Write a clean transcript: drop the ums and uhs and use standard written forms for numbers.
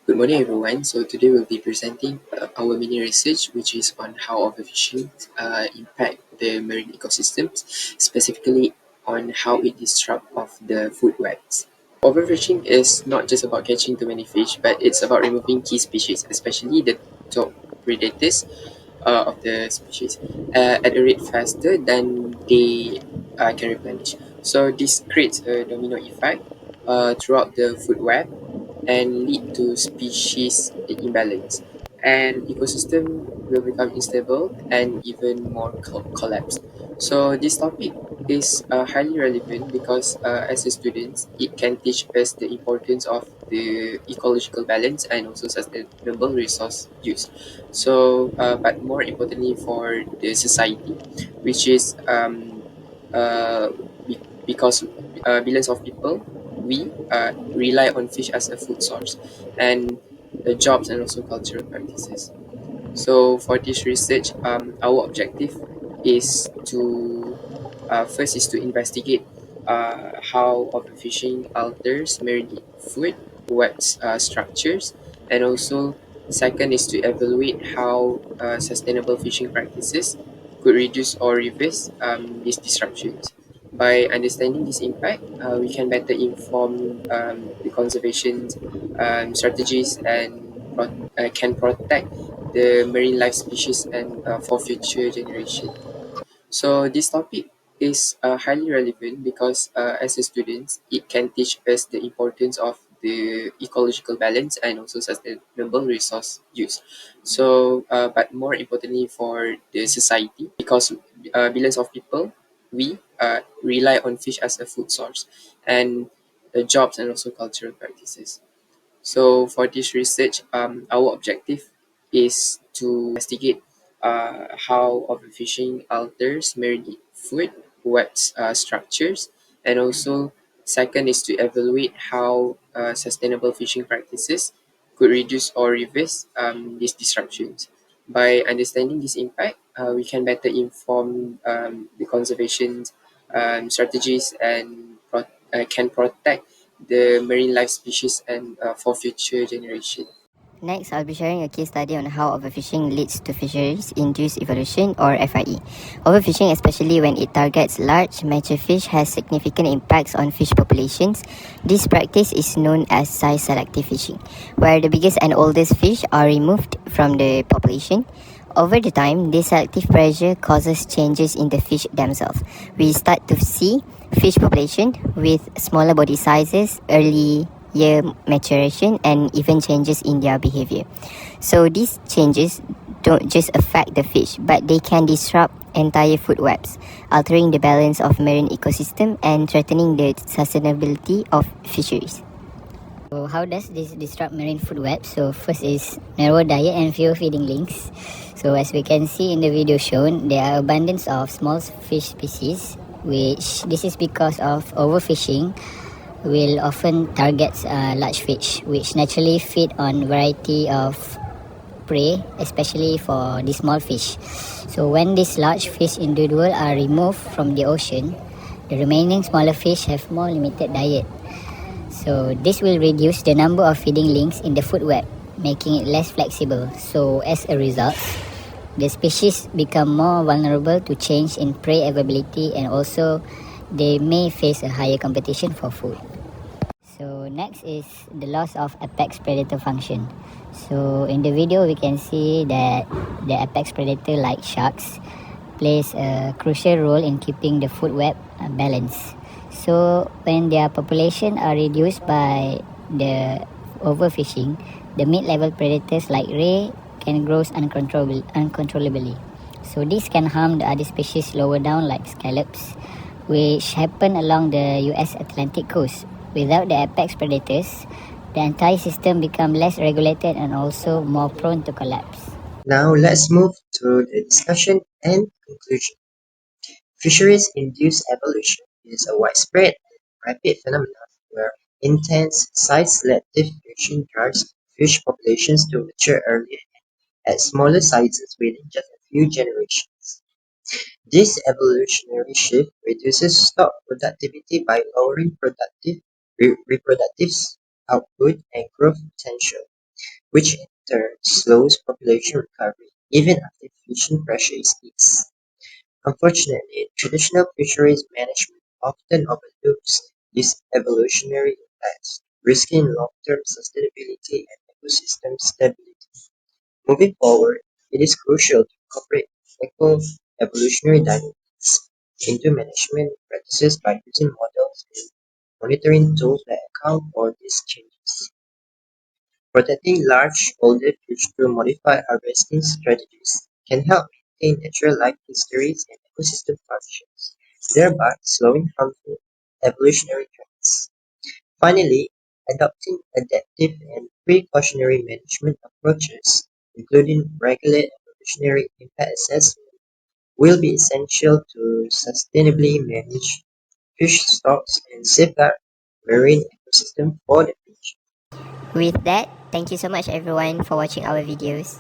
Good morning, everyone. So today we'll be presenting our mini research, which is on how overfishing impact the marine ecosystems, specifically on how it disrupts of the food webs. Overfishing is not just about catching too many fish, but it's about removing key species, especially the top predators of the species, at a rate faster than they can replenish. So this creates a domino effect throughout the food web and lead to species imbalance, and ecosystem will become unstable and even more collapse. So this topic is highly relevant because as a students it can teach us the importance of the ecological balance and also sustainable resource use. So but more importantly for the society, which is because billions of people, we rely on fish as a food source, and the jobs and also cultural practices. So for this research, our objective is to first is to investigate how overfishing alters marine food webs structures, and also second is to evaluate how sustainable fishing practices could reduce or reverse these disruptions. By understanding this impact, we can better inform the conservation strategies and can protect the marine life species and for future generation. So this topic is highly relevant because as a students, it can teach us the importance of the ecological balance and also sustainable resource use. So, but more importantly for the society, because billions of people, we rely on fish as a food source, and the jobs and also cultural practices. So for this research, our objective is to investigate how overfishing alters marine food webs structures, and also second is to evaluate how sustainable fishing practices could reduce or reverse these disruptions. By understanding this impact, we can better inform the conservation strategies and can protect the marine life species and for future generation. Next, I'll be sharing a case study on how overfishing leads to fisheries-induced evolution or FIE. Overfishing, especially when it targets large, mature fish, has significant impacts on fish populations. This practice is known as size selective fishing, where the biggest and oldest fish are removed from the population. Over the time, this selective pressure causes changes in the fish themselves. We start to see fish population with smaller body sizes, early year maturation, and even changes in their behavior. So these changes don't just affect the fish, but they can disrupt entire food webs, altering the balance of marine ecosystem and threatening the sustainability of fisheries. So how does this disrupt marine food webs? So first is narrow diet and fewer feeding links. So as we can see in the video shown, there are abundance of small fish species, which this is because of overfishing will often target large fish, which naturally feed on variety of prey, especially for the small fish. So when these large fish individuals are removed from the ocean, the remaining smaller fish have more limited diet. So this will reduce the number of feeding links in the food web, making it less flexible. So as a result, the species become more vulnerable to change in prey availability, and also they may face a higher competition for food. So next is the loss of apex predator function. So in the video we can see that the apex predator like sharks plays a crucial role in keeping the food web balanced. So when their population are reduced by the overfishing, the mid-level predators like ray can grow uncontrollably. So this can harm the other species lower down like scallops, which happen along the US Atlantic coast. Without the apex predators, the entire system becomes less regulated and also more prone to collapse. Now let's move to the discussion and conclusion. Fisheries-induced evolution is a widespread and rapid phenomenon where intense size-selective fusion drives fish populations to mature earlier at smaller sizes within just a few generations. This evolutionary shift reduces stock productivity by lowering reproductive output and growth potential. which in turn slows population recovery even after fishing pressure is eased. Unfortunately, traditional fisheries management often overlooks these evolutionary impacts, risking long-term sustainability and ecosystem stability. Moving forward, it is crucial to incorporate eco-evolutionary dynamics into management practices by using models and monitoring tools that account for these changes. Protecting large older fish through modified harvesting strategies can help maintain natural life histories and ecosystem functions, thereby slowing harmful evolutionary trends. Finally, adopting adaptive and precautionary management approaches, including regular evolutionary impact assessment, will be essential to sustainably manage fish stocks and safeguard marine ecosystem for the future. With that, thank you so much everyone for watching our videos.